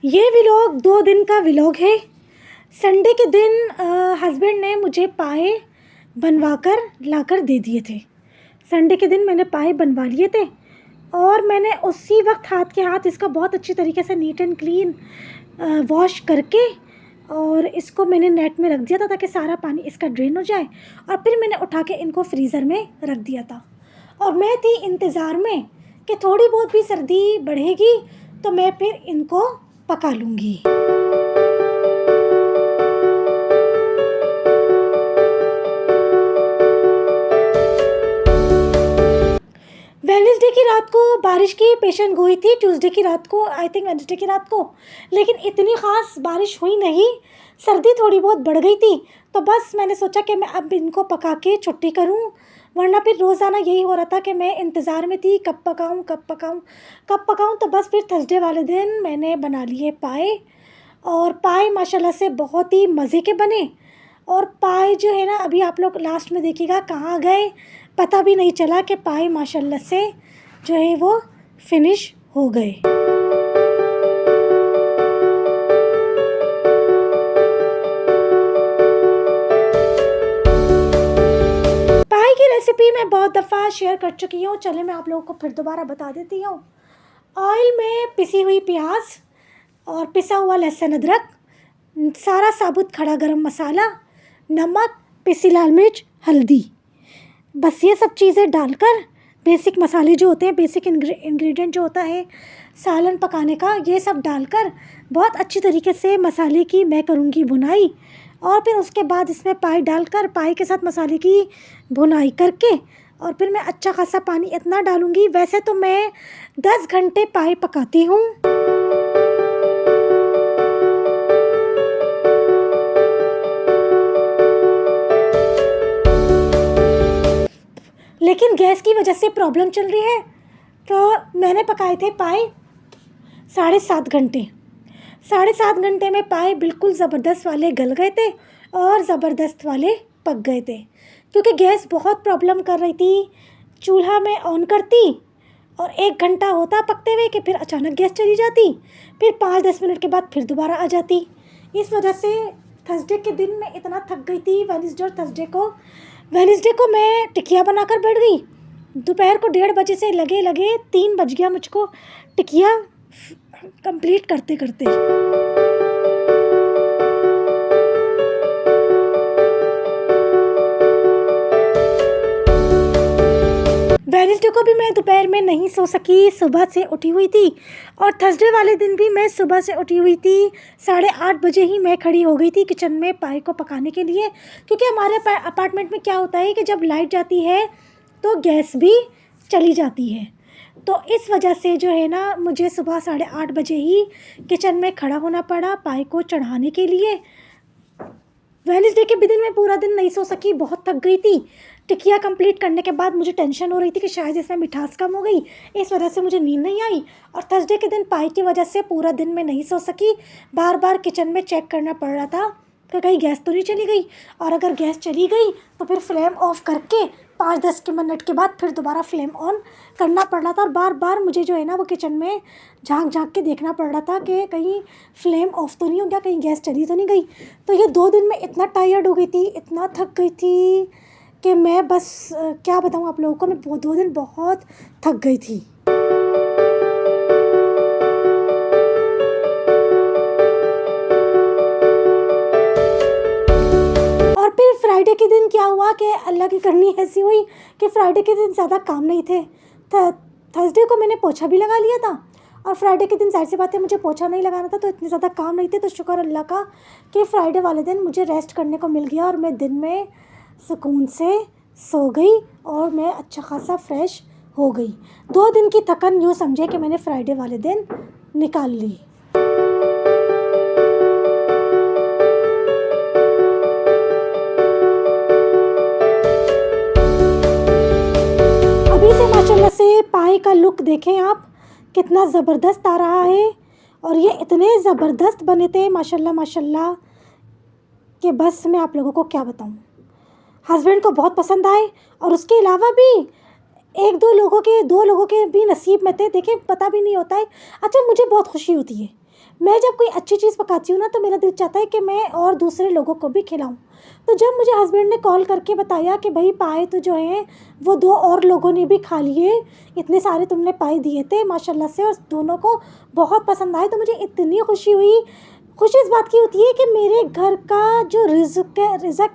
ये व्लॉग 2 दिन का व्लॉग है। संडे के दिन हस्बैंड ने मुझे पाए बनवा कर ला कर दे दिए थे। संडे के दिन मैंने पाए बनवा लिए थे और मैंने उसी वक्त हाथ के हाथ इसका बहुत अच्छी तरीके से नीट एंड क्लीन वॉश करके और इसको मैंने नेट में रख दिया था ताकि सारा पानी इसका ड्रेन हो जाए। और फिर मैंने उठा के इनको फ्रीज़र में रख दिया था और मैं थी इंतज़ार में कि थोड़ी बहुत भी सर्दी बढ़ेगी तो मैं फिर इनको पका लूँगी। वेडनेसडे की रात को बारिश की पेशन गोई थी, ट्यूसडे की रात को, आई थिंक वेडनेसडे की रात को, लेकिन इतनी ख़ास बारिश हुई नहीं। सर्दी थोड़ी बहुत बढ़ गई थी तो बस मैंने सोचा कि मैं अब इनको पका के छुट्टी करूं, वरना फिर रोज़ाना यही हो रहा था कि मैं इंतज़ार में थी कब पकाऊं कब पकाऊं कब पकाऊं। तो बस फिर थर्सडे वाले दिन मैंने बना लिए पाए और पाए माशाल्लाह से बहुत ही मज़े के बने। और पाए जो है ना, अभी आप लोग लास्ट में देखिएगा कहाँ गए पता भी नहीं चला कि पाए माशाल्लाह से जो है वो फिनिश हो गए। पाए की रेसिपी मैं बहुत दफ़ा शेयर कर चुकी हूँ, चले मैं आप लोगों को फिर दोबारा बता देती हूँ। ऑयल में पिसी हुई प्याज और पिसा हुआ लहसुन अदरक, सारा साबुत खड़ा गरम मसाला, नमक, पिसी लाल मिर्च, हल्दी, बस ये सब चीज़ें डालकर बेसिक मसाले जो होते हैं, बेसिक इंग्रेडिएंट जो होता है सालन पकाने का, ये सब डालकर बहुत अच्छी तरीके से मसाले की मैं करूँगी भुनाई। और फिर उसके बाद इसमें पाए डालकर पाए के साथ मसाले की भुनाई करके और फिर मैं अच्छा खासा पानी इतना डालूँगी। वैसे तो मैं 10 घंटे पाए पकाती हूँ। लेकिन गैस की वजह से प्रॉब्लम चल रही है तो मैंने पकाए थे पाए 7.5 घंटे। 7.5 घंटे में पाए बिल्कुल ज़बरदस्त वाले गल गए थे और ज़बरदस्त वाले पक गए थे, क्योंकि गैस बहुत प्रॉब्लम कर रही थी। चूल्हा में ऑन करती और 1 घंटा होता पकते हुए कि फिर अचानक गैस चली जाती, फिर 5-10 मिनट के बाद फिर दोबारा आ जाती। इस वजह से थर्सडे के दिन मैं इतना थक गई थी। वेडनेसडे को मैं टिकिया बनाकर बैठ गई। दोपहर को 1:30 बजे से लगे 3 बज गया मुझको टिकिया कंप्लीट करते करते। वेडनेसडे को भी मैं दोपहर में नहीं सो सकी, सुबह से उठी हुई थी। और थर्सडे वाले दिन भी मैं सुबह से उठी हुई थी, 8:30 बजे ही मैं खड़ी हो गई थी किचन में पाए को पकाने के लिए। क्योंकि हमारे अपार्टमेंट में क्या होता है कि जब लाइट जाती है तो गैस भी चली जाती है, तो इस वजह से जो है ना मुझे सुबह 8:30 बजे ही किचन में खड़ा होना पड़ा पाए को चढ़ाने के लिए। वेडनेसडे के भी दिन मैं पूरा दिन नहीं सो सकी, बहुत थक गई थी। टिकिया कंप्लीट करने के बाद मुझे टेंशन हो रही थी कि शायद इसमें मिठास कम हो गई, इस वजह से मुझे नींद नहीं आई। और थर्सडे के दिन पाई की वजह से पूरा दिन मैं नहीं सो सकी, बार बार किचन में चेक करना पड़ रहा था कि कहीं गैस तो नहीं चली गई। और अगर गैस चली गई तो फिर फ्लेम ऑफ करके 5-10 के मिनट के बाद फिर दोबारा फ्लेम ऑन करना पड़ रहा था। और बार बार मुझे जो है ना वो किचन में झांक झांक के देखना पड़ रहा था कि कहीं फ्लेम ऑफ तो नहीं हो गया, कहीं गैस चली तो नहीं गई। तो ये 2 दिन में इतना टायर्ड हो गई थी, इतना थक गई थी कि मैं बस क्या बताऊँ आप लोगों को, मैं 2 दिन बहुत थक गई थी। और फिर फ्राइडे के दिन क्या हुआ कि अल्लाह की करनी ऐसी हुई कि फ्राइडे के दिन ज़्यादा काम नहीं थे। थर्सडे को मैंने पोछा भी लगा लिया था और फ्राइडे के दिन जाहिर सी बात है मुझे पोछा नहीं लगाना था, तो इतने ज़्यादा काम नहीं थे। तो शुक्र अल्लाह का कि फ्राइडे वाले दिन मुझे रेस्ट करने को मिल गया और मैं दिन में सुकून से सो गई और मैं अच्छा खासा फ्रेश हो गई। 2 दिन की थकन यूँ समझे कि मैंने फ्राइडे वाले दिन निकाल ली। अभी से माशाल्लाह से पाए का लुक देखें आप, कितना ज़बरदस्त आ रहा है। और ये इतने ज़बरदस्त बने थे माशाल्लाह माशाल्लाह कि बस मैं आप लोगों को क्या बताऊँ। हस्बैंड को बहुत पसंद आए और उसके अलावा भी 2 लोगों के भी नसीब में थे। देखिए पता भी नहीं होता है। अच्छा, मुझे बहुत खुशी होती है मैं जब कोई अच्छी चीज़ पकाती हूँ ना तो मेरा दिल चाहता है कि मैं और दूसरे लोगों को भी खिलाऊँ। तो जब मुझे हस्बैंड ने कॉल करके बताया कि भाई पाए तो जो है वो 2 और लोगों ने भी खा लिए, इतने सारे तुमने पाए दिए थे माशाल्लाह से और दोनों को बहुत पसंद आए, तो मुझे इतनी खुशी हुई। खुशी इस बात की होती है कि मेरे घर का जो रिज़्क़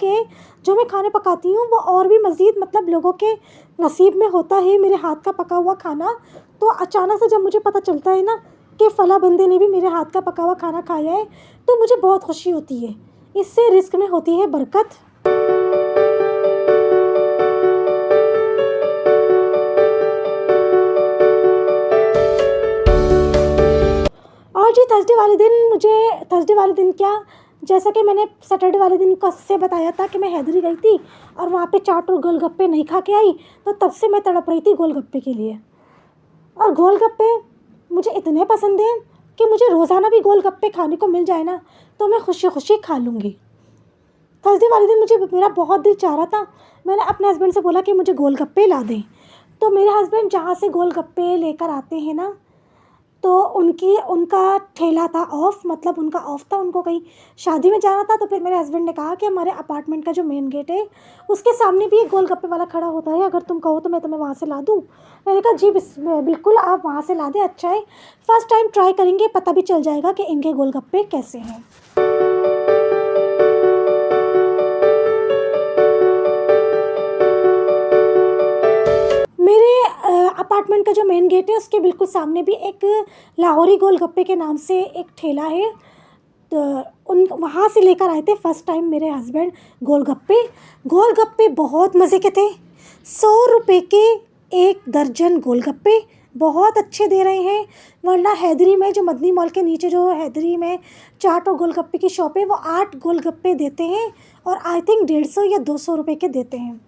है, जो मैं खाने पकाती हूँ वो और भी मज़ीद मतलब लोगों के नसीब में होता है मेरे हाथ का पका हुआ खाना। तो अचानक से जब मुझे पता चलता है ना कि फ़लाँ बंदे ने भी मेरे हाथ का पका हुआ खाना खाया है, तो मुझे बहुत खुशी होती है। इससे रिज़्क़ में होती है बरकत। और जी थर्सडे वाले दिन क्या, जैसा कि मैंने सैटरडे वाले दिन को से बताया था कि मैं हैदरी गई थी और वहाँ पे चाट और गोलगप्पे नहीं खा के आई, तो तब से मैं तड़प रही थी गोलगप्पे के लिए। और गोलगप्पे मुझे इतने पसंद हैं कि मुझे रोज़ाना भी गोलगप्पे खाने को मिल जाए ना तो मैं खुशी खुशी खा लूँगी। थर्सडे वाले दिन मुझे मेरा बहुत दिल चाह रहा था, मैंने अपने हस्बैंड से बोला कि मुझे गोलगप्पे ला दें। तो मेरे हस्बैंड जहाँ से गोलगप्पे लेकर आते हैं ना, तो उनका ठेला था ऑफ, मतलब उनका ऑफ था, उनको कहीं शादी में जाना था। तो फिर मेरे हस्बैंड ने कहा कि हमारे अपार्टमेंट का जो मेन गेट है उसके सामने भी एक गोलगप्पे वाला खड़ा होता है, अगर तुम कहो तो मैं तुम्हें वहाँ से ला दूँ। मैंने कहा जी बिल्कुल आप वहाँ से ला दें, अच्छा है, फ़र्स्ट टाइम ट्राई करेंगे, पता भी चल जाएगा कि इनके गोलगप्पे कैसे हैं। मेरे अपार्टमेंट का जो मेन गेट है उसके बिल्कुल सामने भी एक लाहौरी गोलगप्पे के नाम से एक ठेला है। तो उन वहाँ से लेकर आए थे फ़र्स्ट टाइम मेरे हस्बैंड गोलगप्पे बहुत मज़े के थे। 100 रुपये के 1 दर्जन गोलगप्पे, बहुत अच्छे दे रहे हैं। वरना हैदरी में जो मदनी मॉल के नीचे जो हैदरी में चाट और गोलगप्पे की शॉप है वो 8 गोलगप्पे देते हैं और आई थिंक 150 या 200 रुपये के देते हैं।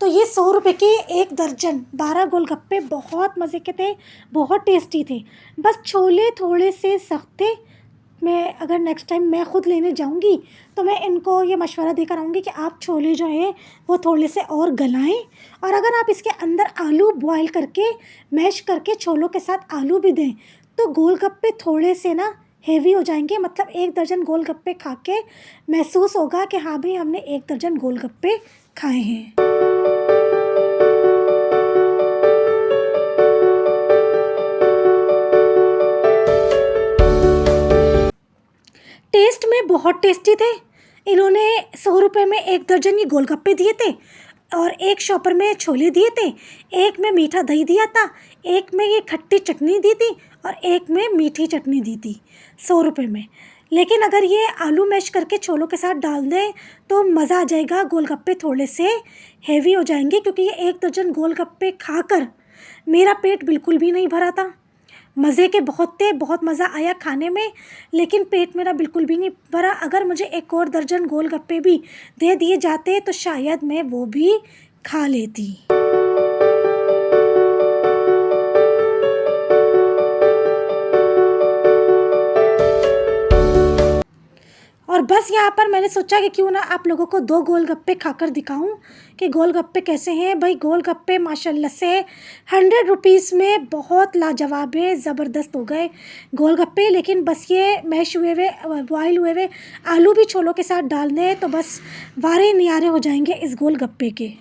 तो ये 100 रुपये के 1 दर्जन 12 गोलगप्पे बहुत मज़े के थे, बहुत टेस्टी थे। बस छोले थोड़े से सख्त थे। मैं अगर नेक्स्ट टाइम मैं ख़ुद लेने जाऊंगी तो मैं इनको ये मशवरा देकर आऊँगी कि आप छोले जो हैं वो थोड़े से और गलाएं, और अगर आप इसके अंदर आलू बॉयल करके मैश करके छोलों के साथ आलू भी दें तो गोलगप्पे थोड़े से ना हेवी हो जाएंगे। मतलब 1 दर्जन गोलगप्पे खा के महसूस होगा कि हाँ भाई हमने 1 दर्जन गोलगप्पे खाए हैं। टेस्ट में बहुत टेस्टी थे। इन्होंने 100 रुपये में 1 दर्जन ये गोलगप्पे दिए थे और एक शॉपर में छोले दिए थे, एक में मीठा दही दिया था, एक में ये खट्टी चटनी दी थी और एक में मीठी चटनी दी थी 100 रुपये में। लेकिन अगर ये आलू मैश करके छोलों के साथ डाल दें तो मज़ा आ जाएगा। गोलगप्पे थोड़े से हेवी हो जाएंगे क्योंकि ये 1 दर्जन गोलगप्पे खाकर मेरा पेट बिल्कुल भी नहीं भरा था। मज़े के बहुत थे, बहुत मज़ा आया खाने में, लेकिन पेट मेरा बिल्कुल भी नहीं भरा। अगर मुझे 1 और दर्जन गोलगप्पे भी दे दिए जाते तो शायद मैं वो भी खा लेती। और बस यहाँ पर मैंने सोचा कि क्यों ना आप लोगों को 2 गोलगप्पे खाकर दिखाऊं कि गोलगप्पे कैसे हैं। भाई गोलगप्पे माशाल्लाह से 100 रुपीज़ में बहुत लाजवाब है, ज़बरदस्त हो गए गोलगप्पे। लेकिन बस ये मैश हुए हुए बॉयल हुए हुए आलू भी छोलों के साथ डाल दें तो बस वारे नियारे हो जाएंगे इस गोलगप्पे के।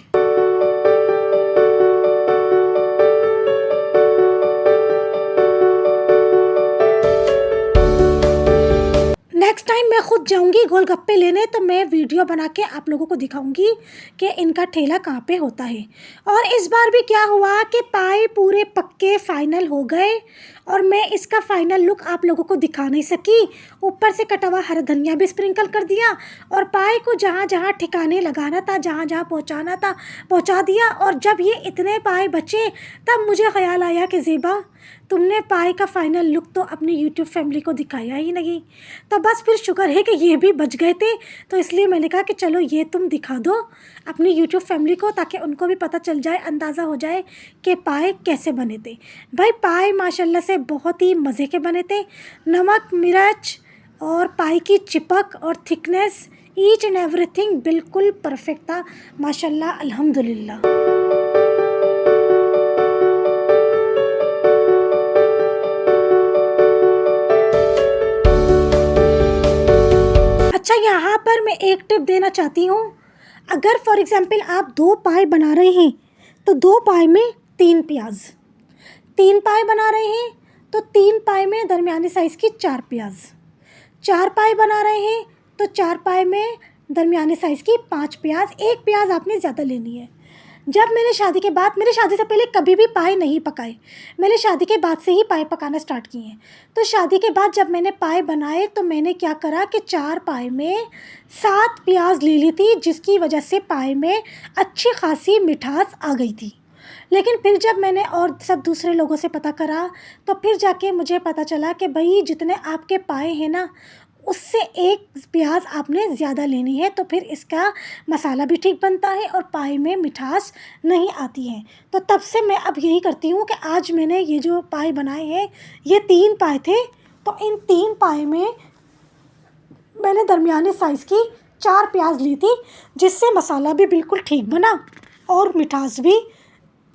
नेक्स्ट टाइम मैं ख़ुद जाऊंगी गोलगप्पे लेने तो मैं वीडियो बना के आप लोगों को दिखाऊंगी कि इनका ठेला कहाँ पे होता है। और इस बार भी क्या हुआ कि पाए पूरे पक्के फाइनल हो गए और मैं इसका फाइनल लुक आप लोगों को दिखा नहीं सकी। ऊपर से कटा हुआ हरा धनिया भी स्प्रिंकल कर दिया और पाए को जहाँ जहाँ ठिकाने लगाना था, जहाँ जहाँ पहुँचाना था पहुँचा दिया। और जब ये इतने पाए बचे तब मुझे ख्याल आया कि ज़ेबा तुमने पाए का फ़ाइनल लुक तो अपनी यूट्यूब फैमिली को दिखाया ही नहीं। तो बस फिर शुक्र है कि ये भी बच गए थे, तो इसलिए मैंने कहा कि चलो ये तुम दिखा दो अपनी यूट्यूब फैमिली को ताकि उनको भी पता चल जाए, अंदाज़ा हो जाए कि पाए कैसे बने थे। भाई पाए माशाल्लाह से बहुत ही मज़े के बने थे। नमक मिर्च और पाए की चिपक और थिकनेस ईच एंड एवरीथिंग बिल्कुल परफेक्ट था माशाल्लाह अल्हम्दुलिल्लाह। यहाँ पर मैं एक टिप देना चाहती हूँ। अगर फॉर एग्ज़ाम्पल आप 2 पाए बना रहे हैं तो 2 पाए में 3 प्याज, 3 पाए बना रहे हैं तो 3 पाए में दरमियानी साइज़ की 4 प्याज, 4 पाए बना रहे हैं तो 4 पाए में दरमियानी साइज़ की 5 प्याज, 1 प्याज आपने ज़्यादा लेनी है। जब मैंने शादी के बाद, मेरे शादी से पहले कभी भी पाए नहीं पकाए, मैंने शादी के बाद से ही पाए पकाना स्टार्ट किए हैं। तो शादी के बाद जब मैंने पाए बनाए तो मैंने क्या करा कि 4 पाए में 7 प्याज ले ली थी, जिसकी वजह से पाए में अच्छी खासी मिठास आ गई थी। लेकिन फिर जब मैंने और सब दूसरे लोगों से पता करा तो फिर जाके मुझे पता चला कि भाई जितने आपके पाए हैं ना, उससे 1 प्याज आपने ज़्यादा लेनी है, तो फिर इसका मसाला भी ठीक बनता है और पाए में मिठास नहीं आती है। तो तब से मैं अब यही करती हूँ कि आज मैंने ये जो पाए बनाए हैं, ये 3 पाए थे, तो इन 3 पाए में मैंने दरमियाने साइज़ की 4 प्याज ली थी, जिससे मसाला भी बिल्कुल ठीक बना और मिठास भी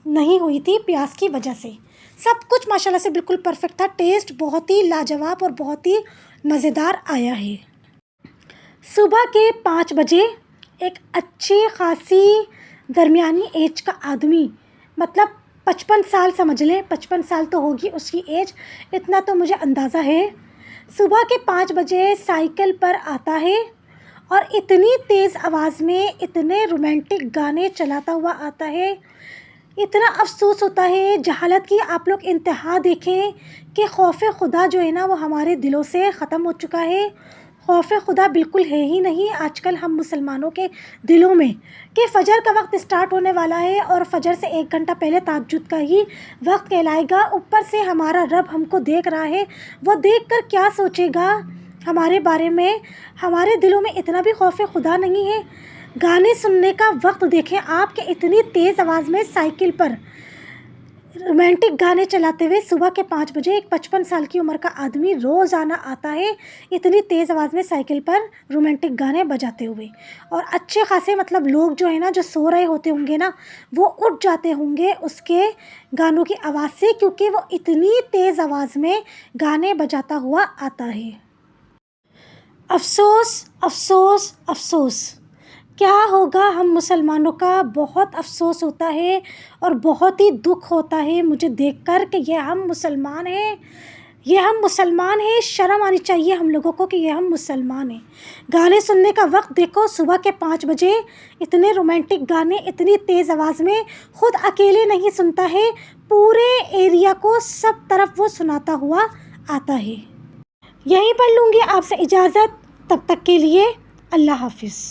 नहीं हुई थी प्याज की वजह से। सब कुछ माशाल्लाह से बिल्कुल परफेक्ट था। टेस्ट बहुत ही लाजवाब और बहुत ही मज़ेदार आया है। सुबह के 5 बजे एक अच्छी खासी दरमियानी एज का आदमी, मतलब 55 साल समझ लें, 55 साल तो होगी उसकी एज, इतना तो मुझे अंदाज़ा है। सुबह के 5 बजे साइकिल पर आता है और इतनी तेज़ आवाज़ में इतने रोमांटिक गाने चलाता हुआ आता है। इतना अफ़सोस होता है, जहालत की आप लोग इंतहा देखें कि खौफ़ खुदा जो है ना, वो हमारे दिलों से ख़त्म हो चुका है। खौफ़ खुदा बिल्कुल है ही नहीं आजकल हम मुसलमानों के दिलों में, कि फ़जर का वक्त स्टार्ट होने वाला है और फ़जर से 1 घंटा पहले तहज्जुद का ही वक्त कहलाएगा। ऊपर से हमारा रब हमको देख रहा है, वो देख कर क्या सोचेगा हमारे बारे में। हमारे दिलों में इतना भी खौफ़ खुदा नहीं है। गाने सुनने का वक्त देखें आप कि इतनी तेज़ आवाज़ में साइकिल पर रोमांटिक गाने चलाते हुए सुबह के 5 बजे एक 55 साल की उम्र का आदमी रोज़ाना आता है, इतनी तेज़ आवाज़ में साइकिल पर रोमांटिक गाने बजाते हुए। और अच्छे खासे मतलब लोग जो है ना, जो सो रहे होते होंगे ना, वो उठ जाते होंगे उसके गानों की आवाज़ से, क्योंकि वो इतनी तेज़ आवाज़ में गाने बजाता हुआ आता है। अफ़सोस, अफ़सोस, अफ़सोस, क्या होगा हम मुसलमानों का। बहुत अफ़सोस होता है और बहुत ही दुख होता है मुझे देखकर कि ये हम मुसलमान हैं, ये हम मुसलमान हैं। शर्म आनी चाहिए हम लोगों को कि ये हम मुसलमान हैं। गाने सुनने का वक्त देखो, सुबह के 5 बजे इतने रोमांटिक गाने इतनी तेज़ आवाज़ में, ख़ुद अकेले नहीं सुनता है, पूरे एरिया को सब तरफ वो सुनाता हुआ आता है। यहीं पर लूँगी आपसे इजाज़त, तब तक के लिए अल्लाह हाफ़िज़।